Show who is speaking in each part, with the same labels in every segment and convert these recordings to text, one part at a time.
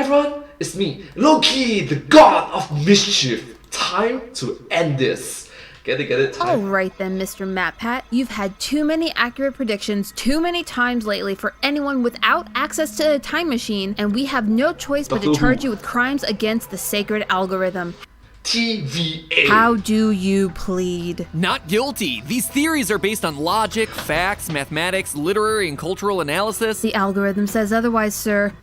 Speaker 1: Hi everyone, it's me, Loki, the god of mischief. Time to end this. Get it? Time.
Speaker 2: Alright then, Mr. MatPat. You've had too many accurate predictions too many times lately for anyone without access to a time machine, and we have no choice but to charge you with crimes against the sacred algorithm.
Speaker 1: TVA.
Speaker 2: How do you plead?
Speaker 3: Not guilty. These theories are based on logic, facts, mathematics, literary and cultural analysis.
Speaker 2: The algorithm says otherwise, sir.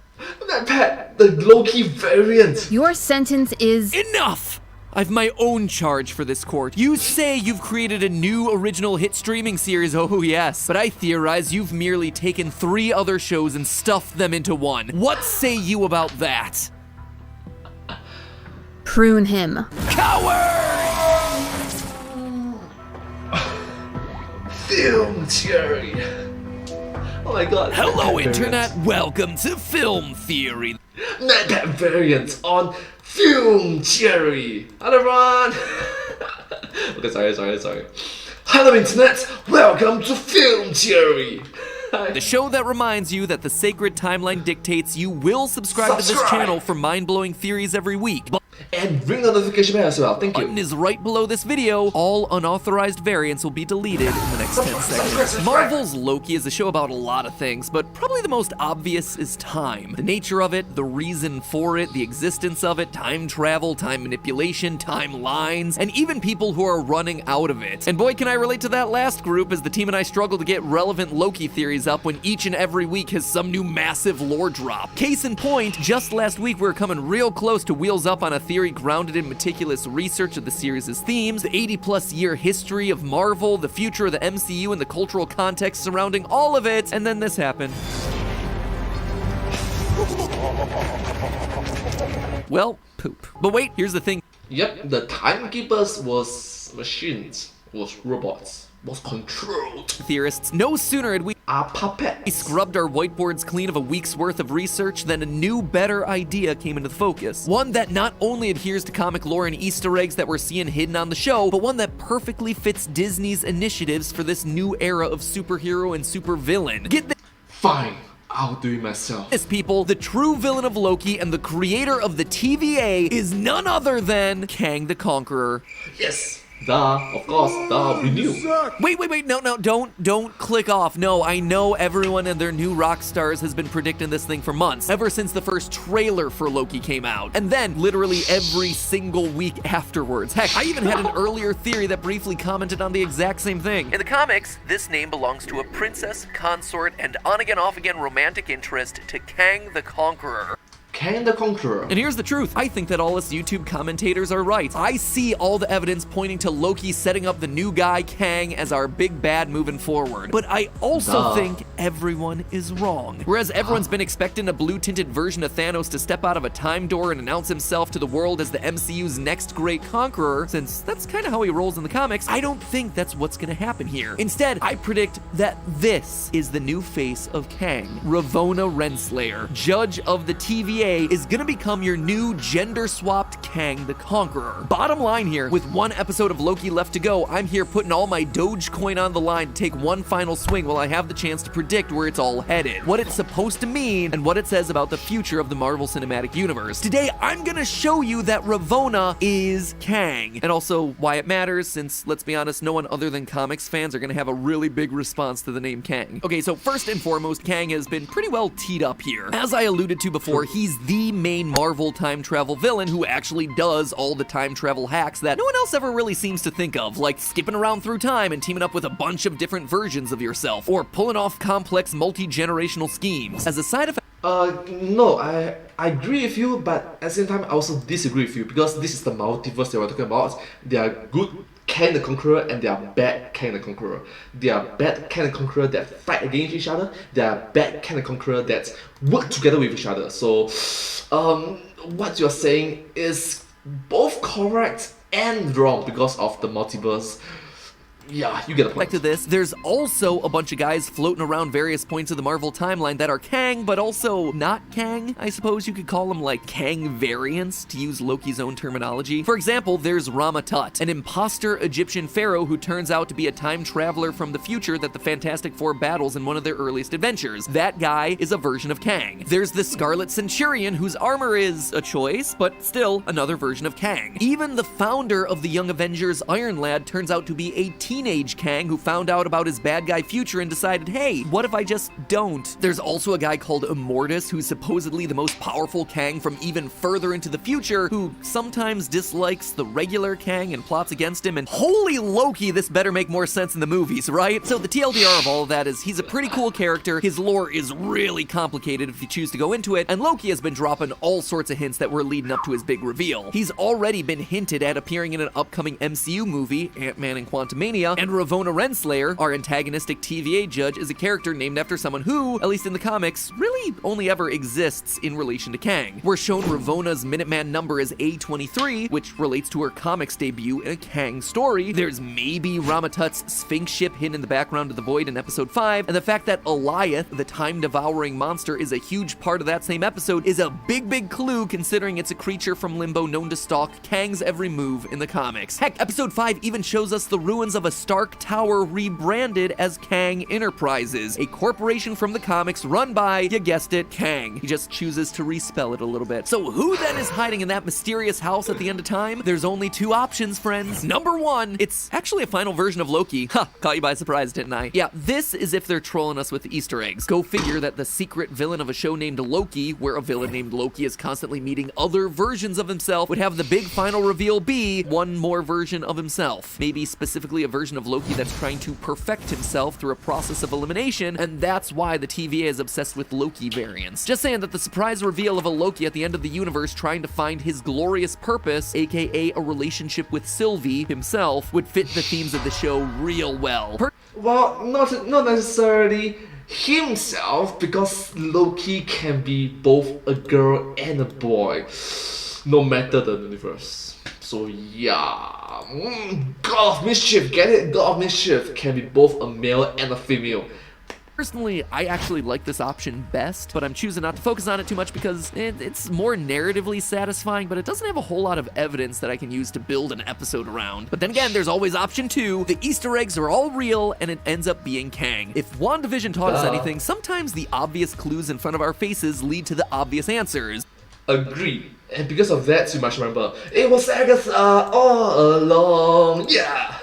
Speaker 1: MatPat, the Loki variant.
Speaker 2: Your sentence is...
Speaker 3: Enough! I've my own charge for this court. You say you've created a new original hit streaming series, oh yes, but I theorize you've merely taken 3 other shows and stuffed them into one. What say you about that?
Speaker 2: Prune him.
Speaker 3: Coward!
Speaker 1: Film theory. Oh my god.
Speaker 3: Hello, Internet. Welcome to Film Theory.
Speaker 1: MatPat variant on film theory. Hello everyone. Okay, sorry. Hello Internet. Welcome to film theory.
Speaker 3: The show that reminds you that the sacred timeline dictates you will subscribe to this channel for mind-blowing theories every week.
Speaker 1: And ring the notification bell as well, thank you.
Speaker 3: Button is right below this video. All unauthorized variants will be deleted in the next 10 seconds. Marvel's Loki is a show about a lot of things, but probably the most obvious is time. The nature of it, the reason for it, the existence of it, time travel, time manipulation, timelines, and even people who are running out of it. And boy, can I relate to that last group, as the team and I struggle to get relevant Loki theories up when each and every week has some new massive lore drop. Case in point, just last week we were coming real close to wheels up on a theory grounded in meticulous research of the series' themes, the 80+ year history of Marvel, the future of the MCU, and the cultural context surrounding all of it, and then this happened. Well, poop. But wait, here's the thing.
Speaker 1: Yep, the timekeepers was machines, was robots, was controlled.
Speaker 3: Theorists, no sooner had we
Speaker 1: puppets.
Speaker 3: scrubbed our whiteboards clean of a week's worth of research, then a new, better idea came into the focus. One that not only adheres to comic lore and Easter eggs that we're seeing hidden on the show, but one that perfectly fits Disney's initiatives for this new era of superhero and supervillain. Get this.
Speaker 1: Fine, I'll do it myself.
Speaker 3: This, people, the true villain of Loki and the creator of the TVA is none other than Kang the Conqueror.
Speaker 1: Yes. Of course, we knew.
Speaker 3: Wait, no, don't click off. No, I know everyone and their new rock stars has been predicting this thing for months, ever since the first trailer for Loki came out. And then, literally every single week afterwards. Heck, I even had an earlier theory that briefly commented on the exact same thing. In the comics, this name belongs to a princess, consort, and on-again, off-again romantic interest to Kang the Conqueror.
Speaker 1: Kang the Conqueror.
Speaker 3: And here's the truth. I think that all us YouTube commentators are right. I see all the evidence pointing to Loki setting up the new guy, Kang, as our big bad moving forward. But I also think everyone is wrong. Whereas everyone's been expecting a blue-tinted version of Thanos to step out of a time door and announce himself to the world as the MCU's next great conqueror, since that's kind of how he rolls in the comics, I don't think that's what's gonna happen here. Instead, I predict that this is the new face of Kang. Ravonna Renslayer, judge of the TVA, is gonna become your new gender-swapped Kang the Conqueror. Bottom line here, with one episode of Loki left to go, I'm here putting all my Dogecoin on the line to take one final swing while I have the chance to predict where it's all headed, what it's supposed to mean, and what it says about the future of the Marvel Cinematic Universe. Today, I'm gonna show you that Ravonna is Kang, and also why it matters, since, let's be honest, no one other than comics fans are gonna have a really big response to the name Kang. Okay, so first and foremost, Kang has been pretty well teed up here. As I alluded to before, he's the main Marvel time travel villain who actually does all the time travel hacks that no one else ever really seems to think of, like skipping around through time and teaming up with a bunch of different versions of yourself, or pulling off complex multi-generational schemes. As a side effect,
Speaker 1: no, I agree with you, but at the same time I also disagree with you, because this is the multiverse that we're talking about. They are good Kang the Conqueror and they are bad Kang the Conqueror. They are bad Kang the Conqueror that fight against each other. They are bad Kang the Conqueror that work together with each other. So, what you're saying is both correct and wrong because of the multiverse. Yeah, you get a
Speaker 3: Back
Speaker 1: point.
Speaker 3: to this, there's also a bunch of guys floating around various points of the Marvel timeline that are Kang, but also not Kang. I suppose you could call them like Kang variants, to use Loki's own terminology. For example, there's Rama-Tut, an imposter Egyptian pharaoh who turns out to be a time traveler from the future that the Fantastic Four battles in one of their earliest adventures. That guy is a version of Kang. There's the Scarlet Centurion, whose armor is a choice, but still another version of Kang. Even the founder of the Young Avengers, Iron Lad, turns out to be a teenage Kang who found out about his bad guy future and decided, hey, what if I just don't? There's also a guy called Immortus, who's supposedly the most powerful Kang from even further into the future, who sometimes dislikes the regular Kang and plots against him, and holy Loki, this better make more sense in the movies, right? So the TLDR of all of that is he's a pretty cool character, his lore is really complicated if you choose to go into it, and Loki has been dropping all sorts of hints that were leading up to his big reveal. He's already been hinted at appearing in an upcoming MCU movie, Ant-Man and Quantumania, and Ravonna Renslayer, our antagonistic TVA judge, is a character named after someone who, at least in the comics, really only ever exists in relation to Kang. We're shown Ravonna's Minuteman number as A23, which relates to her comics debut in a Kang story. There's maybe Rama-Tut's Sphinx ship hidden in the background of the void in episode 5, and the fact that Alioth, the time-devouring monster, is a huge part of that same episode is a big clue, considering it's a creature from Limbo known to stalk Kang's every move in the comics. Heck, episode 5 even shows us the ruins of a Stark Tower rebranded as Kang Enterprises, a corporation from the comics run by, you guessed it, Kang. He just chooses to respell it a little bit. So who then is hiding in that mysterious house at the end of time? There's only two options, friends. Number one, it's actually a final version of Loki. Ha, caught you by surprise, didn't I? Yeah, this is if they're trolling us with Easter eggs. Go figure that the secret villain of a show named Loki, where a villain named Loki is constantly meeting other versions of himself, would have the big final reveal be one more version of himself. Maybe specifically a version of Loki that's trying to perfect himself through a process of elimination, and that's why the TVA is obsessed with Loki variants. Just saying that the surprise reveal of a Loki at the end of the universe trying to find his glorious purpose, aka a relationship with Sylvie himself, would fit the themes of the show real well.
Speaker 1: Well, not necessarily himself, because Loki can be both a girl and a boy, no matter the universe. So yeah, God of Mischief, get it? God of Mischief can be both a male and a female.
Speaker 3: Personally, I actually like this option best, but I'm choosing not to focus on it too much because it's more narratively satisfying, but it doesn't have a whole lot of evidence that I can use to build an episode around. But then again, there's always option 2. The Easter eggs are all real, and it ends up being Kang. If WandaVision taught us anything, sometimes the obvious clues in front of our faces lead to the obvious answers.
Speaker 1: Agreed. And because of that, you must remember, it was Agatha all along, yeah!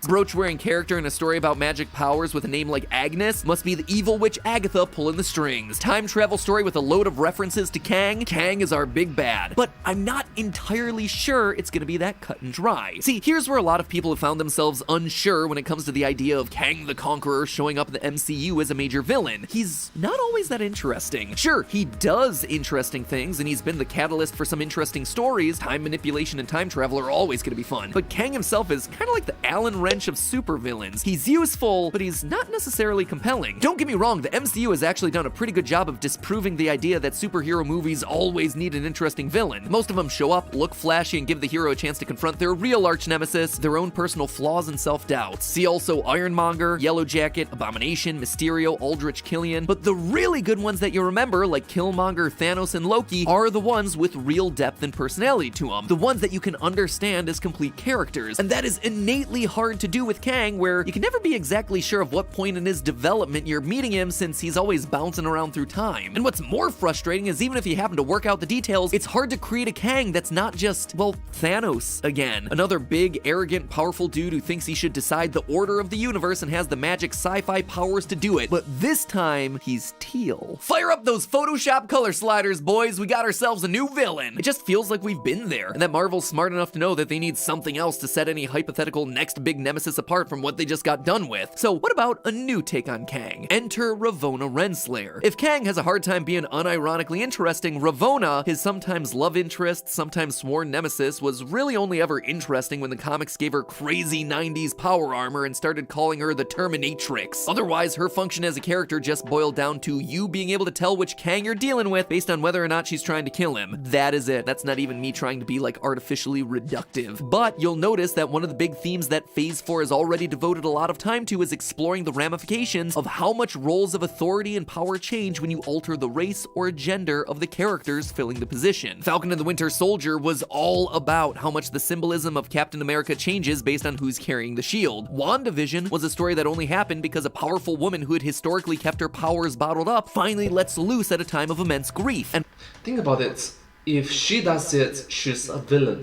Speaker 3: Brooch-wearing character in a story about magic powers with a name like Agnes must be the evil witch Agatha pulling the strings. Time travel story with a load of references to Kang. Kang is our big bad. But I'm not entirely sure it's gonna be that cut and dry. See, here's where a lot of people have found themselves unsure when it comes to the idea of Kang the Conqueror showing up in the MCU as a major villain. He's not always that interesting. Sure, he does interesting things, and he's been the catalyst for some interesting stories. Time manipulation and time travel are always gonna be fun. But Kang himself is kind of like the Alan Wrench of supervillains. He's useful, but he's not necessarily compelling. Don't get me wrong, the MCU has actually done a pretty good job of disproving the idea that superhero movies always need an interesting villain. Most of them show up, look flashy, and give the hero a chance to confront their real arch nemesis, their own personal flaws and self-doubts. See also Ironmonger, Yellow Jacket, Abomination, Mysterio, Aldrich Killian. But the really good ones that you remember, like Killmonger, Thanos, and Loki, are the ones with real depth and personality to them. The ones that you can understand as complete characters. And that is innately hard to do with Kang, where you can never be exactly sure of what point in his development you're meeting him, since he's always bouncing around through time. And what's more frustrating is even if you happen to work out the details, it's hard to create a Kang that's not just, well, Thanos again. Another big, arrogant, powerful dude who thinks he should decide the order of the universe and has the magic sci-fi powers to do it. But this time, he's teal. Fire up those Photoshop color sliders, boys. We got ourselves a new villain. It just feels like we've been there, and that Marvel's smart enough to know that they need something else to set any hypothetical next big nemesis Nemesis apart from what they just got done with. So what about a new take on Kang? Enter Ravonna Renslayer. If Kang has a hard time being unironically interesting, Ravonna, his sometimes love interest, sometimes sworn nemesis, was really only ever interesting when the comics gave her crazy 90s power armor and started calling her the Terminatrix. Otherwise, her function as a character just boiled down to you being able to tell which Kang you're dealing with based on whether or not she's trying to kill him. That is it. That's not even me trying to be like artificially reductive. But you'll notice that one of the big themes that Phase 4 has already devoted a lot of time to is exploring the ramifications of how much roles of authority and power change when you alter the race or gender of the characters filling the position. Falcon and the Winter Soldier was all about how much the symbolism of Captain America changes based on who's carrying the shield. WandaVision was a story that only happened because a powerful woman who had historically kept her powers bottled up finally lets loose at a time of immense grief. And
Speaker 1: think about it. If she does it, she's a villain.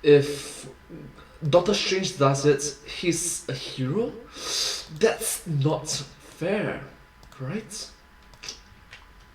Speaker 1: If Doctor Strange does it, he's a hero? That's not fair, right?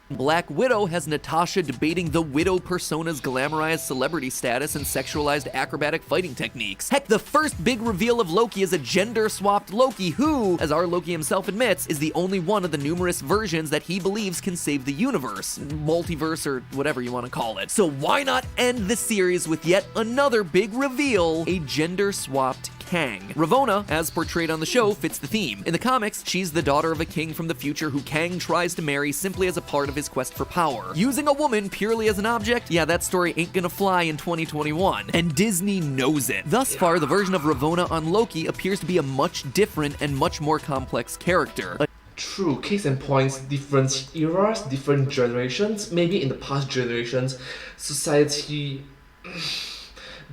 Speaker 3: Black Widow has Natasha debating the Widow persona's glamorized celebrity status and sexualized acrobatic fighting techniques. Heck, the first big reveal of Loki is a gender-swapped Loki who, as our Loki himself admits, is the only one of the numerous versions that he believes can save the universe. Multiverse or whatever you want to call it. So why not end the series with yet another big reveal, a gender-swapped Kang. Ravonna, as portrayed on the show, fits the theme. In the comics, she's the daughter of a king from the future who Kang tries to marry simply as a part of his quest for power. Using a woman purely as an object? Yeah, that story ain't gonna fly in 2021. And Disney knows it. Thus far, the version of Ravonna on Loki appears to be a much different and much more complex character.
Speaker 1: True, case in points, different eras, different generations, maybe in the past generations, society...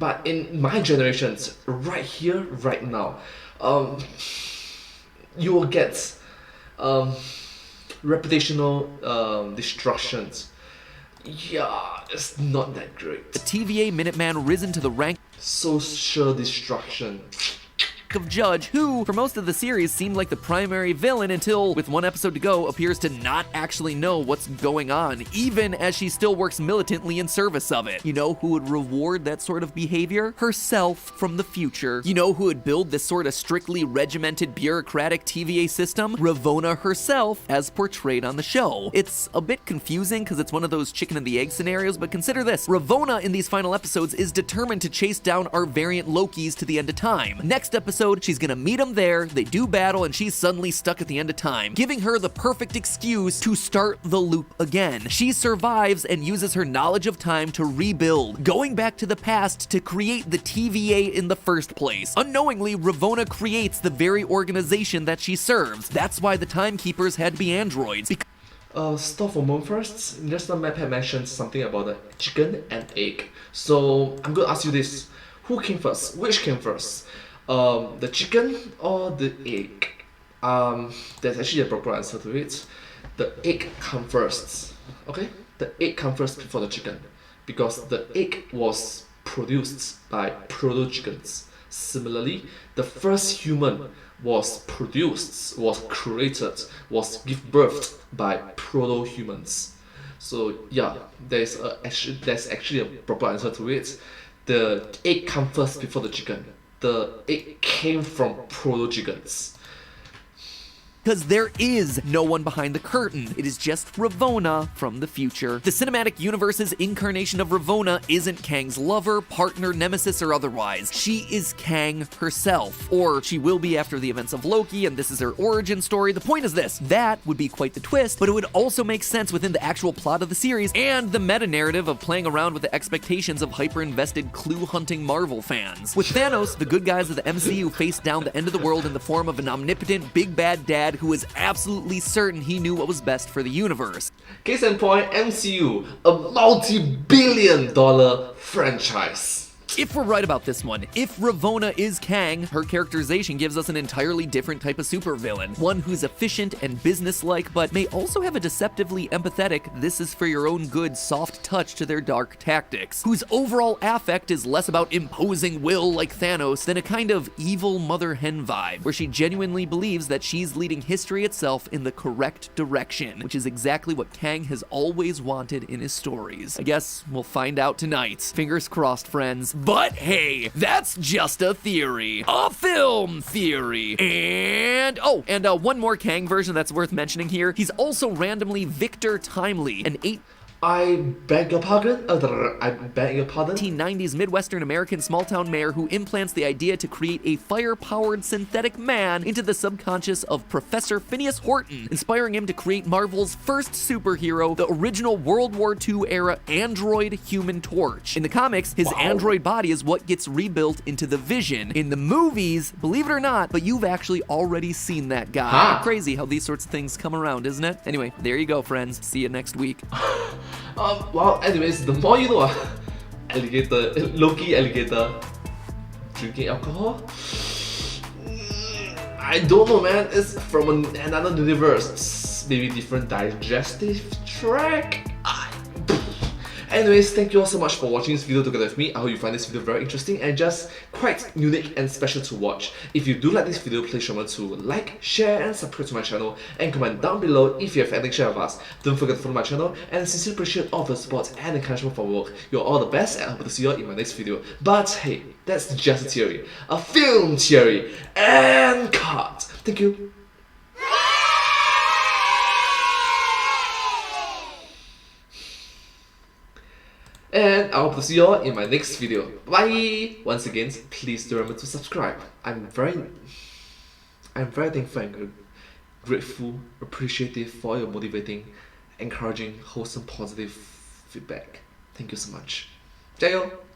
Speaker 1: But in my generations, right here, right now, you will get reputational destructions. Yeah, it's not that great.
Speaker 3: The TVA Minuteman risen to the rank
Speaker 1: Social destruction.
Speaker 3: of Judge, who, for most of the series, seemed like the primary villain until, with one episode to go, appears to not actually know what's going on, even as she still works militantly in service of it. You know who would reward that sort of behavior? Herself from the future. You know who would build this sort of strictly regimented bureaucratic TVA system? Ravonna herself, as portrayed on the show. It's a bit confusing because it's one of those chicken and the egg scenarios, but consider this. Ravonna in these final episodes is determined to chase down our variant Lokis to the end of time. Next episode, she's gonna meet him there, they do battle, and she's suddenly stuck at the end of time, giving her the perfect excuse to start the loop again. She survives and uses her knowledge of time to rebuild, going back to the past to create the TVA in the first place. Unknowingly, Ravonna creates the very organization that she serves. That's why the Timekeepers had to be androids.
Speaker 1: Stop for a moment first. Just now Matt had mentioned something about the chicken and egg. So I'm gonna ask you this. Who came first? Which came first? The chicken or the egg? There's actually a proper answer to it. The egg comes first. Okay? The egg comes first before the chicken. Because the egg was produced by proto-chickens. Similarly, the first human was produced, was created, was given birth by proto-humans. So yeah, there's actually a proper answer to it. The egg comes first before the chicken. The egg came from proto-chickens.
Speaker 3: Because there is no one behind the curtain. It is just Ravonna from the future. The cinematic universe's incarnation of Ravonna isn't Kang's lover, partner, nemesis, or otherwise. She is Kang herself. Or she will be after the events of Loki, and this is her origin story. The point is this. That would be quite the twist, but it would also make sense within the actual plot of the series and the meta-narrative of playing around with the expectations of hyper-invested clue-hunting Marvel fans. With Thanos, the good guys of the MCU faced down the end of the world in the form of an omnipotent big bad dad who was absolutely certain he knew what was best for the universe.
Speaker 1: Case in point, MCU, a multi-billion-dollar franchise.
Speaker 3: If we're right about this one, if Ravonna is Kang, her characterization gives us an entirely different type of supervillain. One who's efficient and businesslike, but may also have a deceptively empathetic, this is for your own good soft touch to their dark tactics. Whose overall affect is less about imposing will like Thanos than a kind of evil mother hen vibe, where she genuinely believes that she's leading history itself in the correct direction, which is exactly what Kang has always wanted in his stories. I guess we'll find out tonight. Fingers crossed, friends. But hey, that's just a theory. A film theory. And one more Kang version that's worth mentioning here. He's also randomly Victor Timely, an
Speaker 1: I beg your pardon? I beg your pardon?
Speaker 3: 1890s Midwestern American small-town mayor who implants the idea to create a fire-powered synthetic man into the subconscious of Professor Phineas Horton, inspiring him to create Marvel's first superhero, the original World War II-era android Human Torch. In the comics, his android body is what gets rebuilt into the Vision. In the movies, believe it or not, but you've actually already seen that guy.
Speaker 1: Huh.
Speaker 3: Crazy how these sorts of things come around, isn't it? Anyway, there you go, friends. See you next week.
Speaker 1: Well, anyways, the more you know, alligator, Loki alligator, drinking alcohol? I don't know, man. It's from another universe. Maybe different digestive tract? Anyways, thank you all so much for watching this video together with me. I hope you find this video very interesting and just quite unique and special to watch. If you do like this video, please remember to like, share and subscribe to my channel and comment down below if you have anything to share with us. Don't forget to follow my channel and I sincerely appreciate all the support and encouragement for my work. You're all the best and I hope to see you all in my next video. But hey, that's just a theory. A film theory. And cut. Thank you. And I hope to see you all in my next video. Bye! Once again, please do remember to subscribe. I'm very thankful and grateful, appreciative for your motivating, encouraging, wholesome, positive feedback. Thank you so much. 加油!